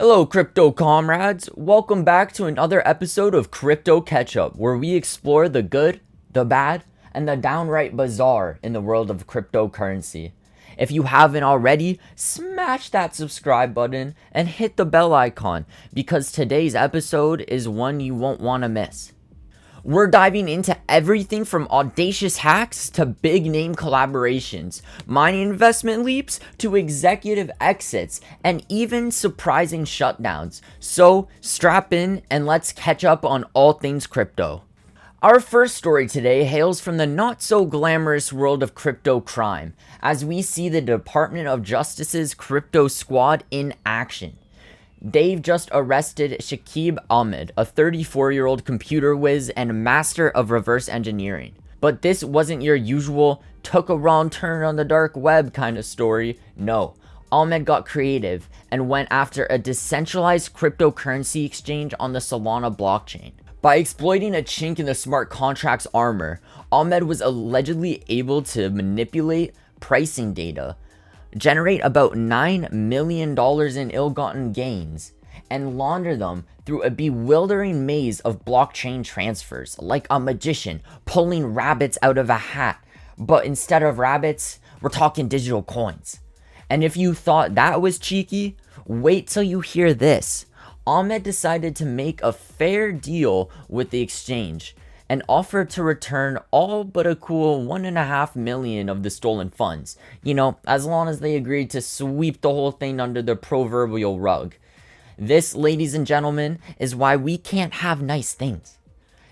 Hello, crypto comrades. Welcome back to another episode of Crypto Catchup, where we explore the good, the bad, and the downright bizarre in the world of cryptocurrency. If you haven't already, smash that subscribe button and hit the bell icon because today's episode is one you won't want to miss. We're diving into everything from audacious hacks to big name collaborations, mining investment leaps to executive exits, and even surprising shutdowns. So strap in and let's catch up on all things crypto. Our first story today hails from the not so glamorous world of crypto crime, as we see the Department of Justice's crypto squad in action. They've just arrested Shakeeb Ahmed, a 34-year-old computer whiz and master of reverse engineering. But this wasn't your usual took a wrong turn on the dark web kind of story. No, Ahmed got creative and went after a decentralized cryptocurrency exchange on the Solana blockchain. By exploiting a chink in the smart contract's armor, Ahmed was allegedly able to manipulate pricing data, generate about $9 million in ill-gotten gains, and launder them through a bewildering maze of blockchain transfers, like a magician pulling rabbits out of a hat. But instead of rabbits, we're talking digital coins. And if you thought that was cheeky, wait till you hear this. Ahmed decided to make a fair deal with the exchange and offered to return all but a cool $1.5 million of the stolen funds. You know, as long as they agreed to sweep the whole thing under the proverbial rug. This, ladies and gentlemen, is why we can't have nice things.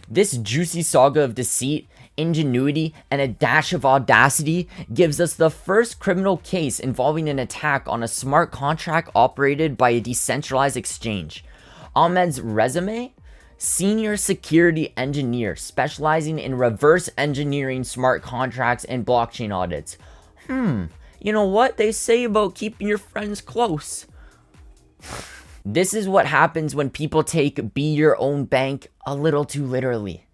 This juicy saga of deceit, ingenuity, and a dash of audacity gives us the first criminal case involving an attack on a smart contract operated by a decentralized exchange. Ahmed's resume? Senior security engineer specializing in reverse engineering smart contracts and blockchain audits. You know what they say about keeping your friends close. This is what happens when people take be your own bank a little too literally.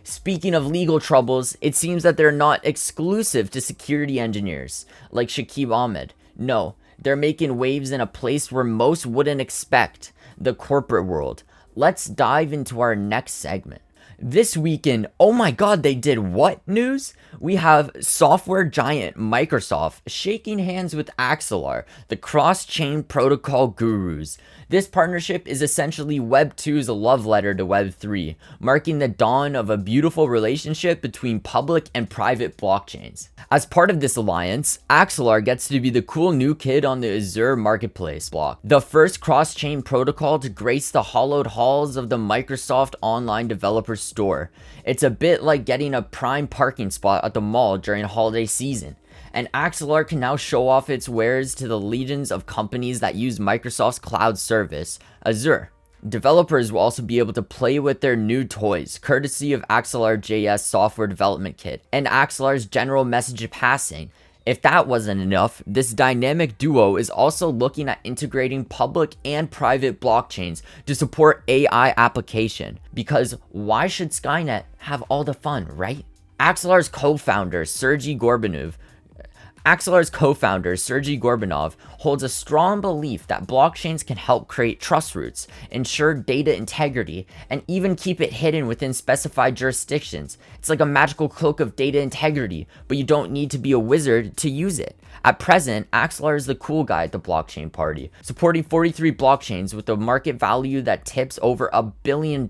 Speaking of legal troubles, it seems that they're not exclusive to security engineers like Shakeeb Ahmed. No, they're making waves in a place where most wouldn't expect, the corporate world. Let's dive into our next segment. This weekend, oh my god, they did what news? We have software giant Microsoft shaking hands with Axelar, the cross-chain protocol gurus. This partnership is essentially Web 2's love letter to Web 3, marking the dawn of a beautiful relationship between public and private blockchains. As part of this alliance, Axelar gets to be the cool new kid on the Azure marketplace block, the first cross-chain protocol to grace the hallowed halls of the Microsoft Online Developer Store. It's a bit like getting a prime parking spot at the mall during holiday season. And Axelar can now show off its wares to the legions of companies that use Microsoft's cloud service, Azure. Developers will also be able to play with their new toys, courtesy of Axelar.js software development kit, and Axelar's general message passing. If that wasn't enough, this dynamic duo is also looking at integrating public and private blockchains to support AI application. Because why should Skynet have all the fun, right? Axelar's co-founder, Sergey Gorbanov holds a strong belief that blockchains can help create trust roots, ensure data integrity, and even keep it hidden within specified jurisdictions. It's like a magical cloak of data integrity, but you don't need to be a wizard to use it. At present, Axelar is the cool guy at the blockchain party, supporting 43 blockchains with a market value that tips over $1 billion.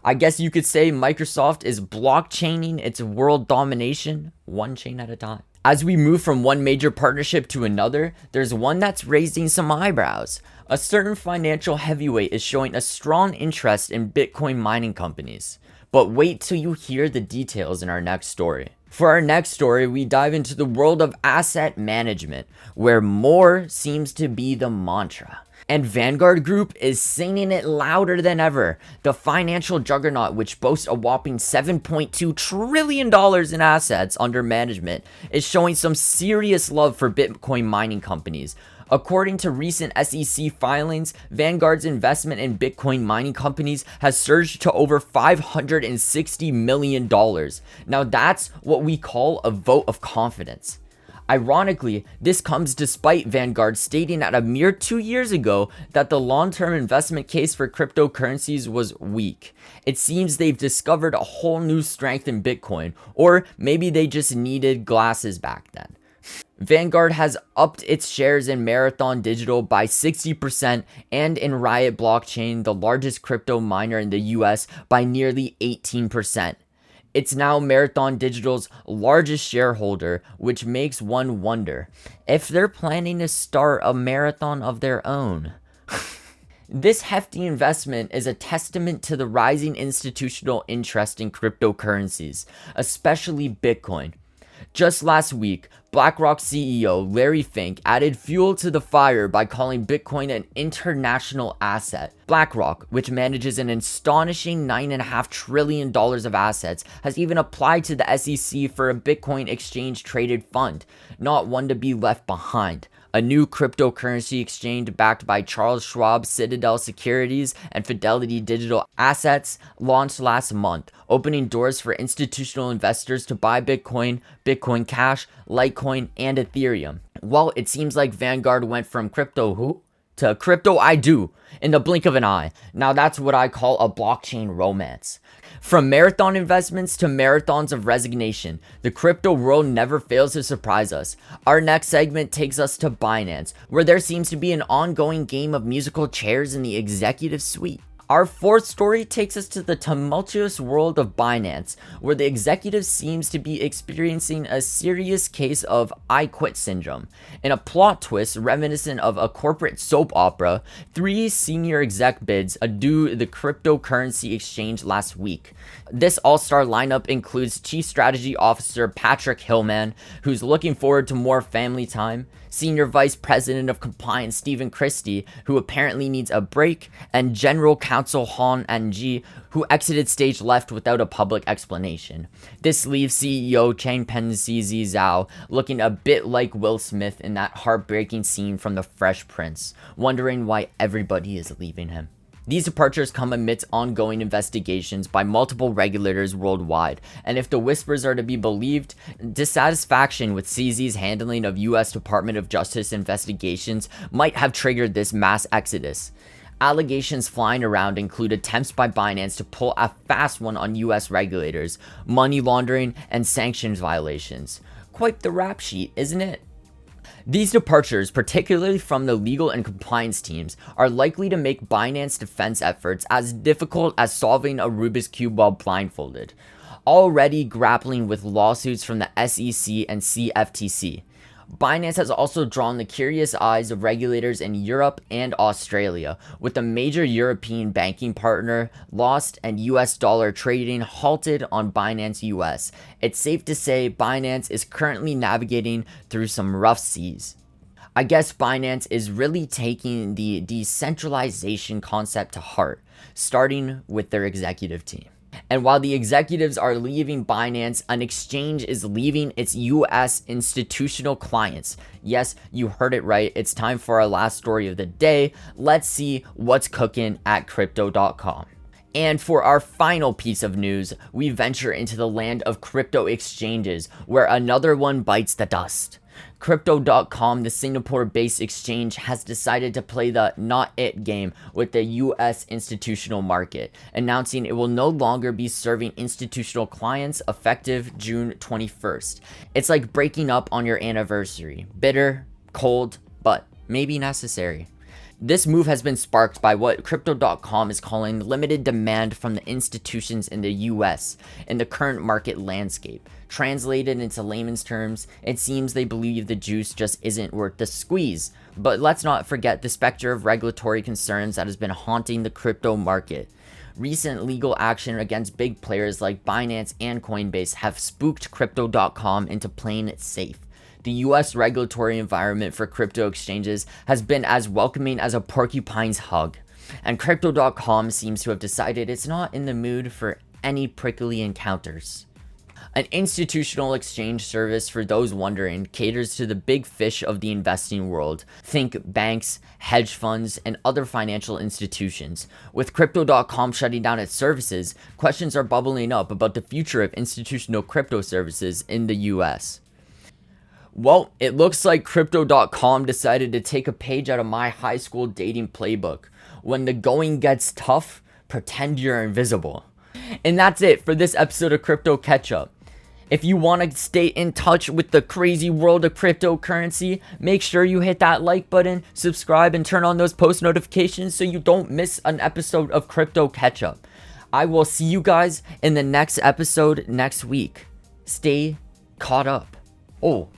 I guess you could say Microsoft is blockchaining its world domination, one chain at a time. As we move from one major partnership to another, there's one that's raising some eyebrows. A certain financial heavyweight is showing a strong interest in Bitcoin mining companies. But wait till you hear the details in our next story. For our next story, we dive into the world of asset management, where more seems to be the mantra. And Vanguard Group is singing it louder than ever. The financial juggernaut, which boasts a whopping $7.2 trillion in assets under management, is showing some serious love for Bitcoin mining companies. According to recent SEC filings, Vanguard's investment in Bitcoin mining companies has surged to over $560 million. Now that's what we call a vote of confidence. Ironically, this comes despite Vanguard stating at a mere 2 years ago that the long-term investment case for cryptocurrencies was weak. It seems they've discovered a whole new strength in Bitcoin, or maybe they just needed glasses back then. Vanguard has upped its shares in Marathon Digital by 60% and in Riot Blockchain, the largest crypto miner in the US, by nearly 18%. It's now Marathon Digital's largest shareholder, which makes one wonder if they're planning to start a marathon of their own. This hefty investment is a testament to the rising institutional interest in cryptocurrencies, especially Bitcoin. Just last week, BlackRock CEO Larry Fink added fuel to the fire by calling Bitcoin an international asset. BlackRock, which manages an astonishing $9.5 trillion of assets, has even applied to the SEC for a Bitcoin exchange-traded fund, not one to be left behind. A new cryptocurrency exchange backed by Charles Schwab, Citadel Securities, and Fidelity Digital Assets launched last month, opening doors for institutional investors to buy Bitcoin, Bitcoin Cash, Litecoin, and Ethereum. Well, it seems like Vanguard went from crypto who to crypto Adieu in the blink of an eye. Now that's what I call a blockchain romance. From marathon investments to marathons of resignation, the crypto world never fails to surprise us. Our next segment takes us to Binance, where there seems to be an ongoing game of musical chairs in the executive suite. Our fourth story takes us to the tumultuous world of Binance, where the executive seems to be experiencing a serious case of I quit syndrome. In a plot twist reminiscent of a corporate soap opera, 3 senior exec bids Adieu the cryptocurrency exchange last week. This all-star lineup includes Chief Strategy Officer Patrick Hillman, who's looking forward to more family time, Senior Vice President of Compliance Stephen Christie, who apparently needs a break, and General Counsel Han Anji, who exited stage left without a public explanation. This leaves CEO Changpeng Zhao looking a bit like Will Smith in that heartbreaking scene from The Fresh Prince, wondering why everybody is leaving him. These departures come amidst ongoing investigations by multiple regulators worldwide, and if the whispers are to be believed, dissatisfaction with CZ's handling of US Department of Justice investigations might have triggered this mass exodus. Allegations flying around include attempts by Binance to pull a fast one on US regulators, money laundering, and sanctions violations. Quite the rap sheet, isn't it? These departures, particularly from the legal and compliance teams, are likely to make Binance defense efforts as difficult as solving a Rubik's Cube while blindfolded, already grappling with lawsuits from the SEC and CFTC. Binance has also drawn the curious eyes of regulators in Europe and Australia, with a major European banking partner lost and US dollar trading halted on Binance US. It's safe to say Binance is currently navigating through some rough seas. I guess Binance is really taking the decentralization concept to heart, starting with their executive team. And while the executives are leaving Binance, an exchange is leaving its US institutional clients. Yes, you heard it right. It's time for our last story of the day. Let's see what's cooking at Crypto.com. And for our final piece of news, we venture into the land of crypto exchanges, where another one bites the dust. Crypto.com, the Singapore-based exchange, has decided to play the not it game with the US institutional market, announcing it will no longer be serving institutional clients effective June 21st. It's like breaking up on your anniversary. Bitter, cold, but maybe necessary. This move has been sparked by what Crypto.com is calling limited demand from the institutions in the US in the current market landscape. Translated into layman's terms, it seems they believe the juice just isn't worth the squeeze. But let's not forget the specter of regulatory concerns that has been haunting the crypto market. Recent legal action against big players like Binance and Coinbase have spooked Crypto.com into playing it safe. The US regulatory environment for crypto exchanges has been as welcoming as a porcupine's hug, and Crypto.com seems to have decided it's not in the mood for any prickly encounters. An institutional exchange service, for those wondering, caters to the big fish of the investing world. Think banks, hedge funds, and other financial institutions. With Crypto.com shutting down its services, questions are bubbling up about the future of institutional crypto services in the US. Well, it looks like Crypto.com decided to take a page out of my high school dating playbook. When the going gets tough, pretend you're invisible. And that's it for this episode of Crypto Catchup. If you want to stay in touch with the crazy world of cryptocurrency, make sure you hit that like button, subscribe, and turn on those post notifications so you don't miss an episode of Crypto Catchup. I will see you guys in the next episode next week. Stay caught up. Oh,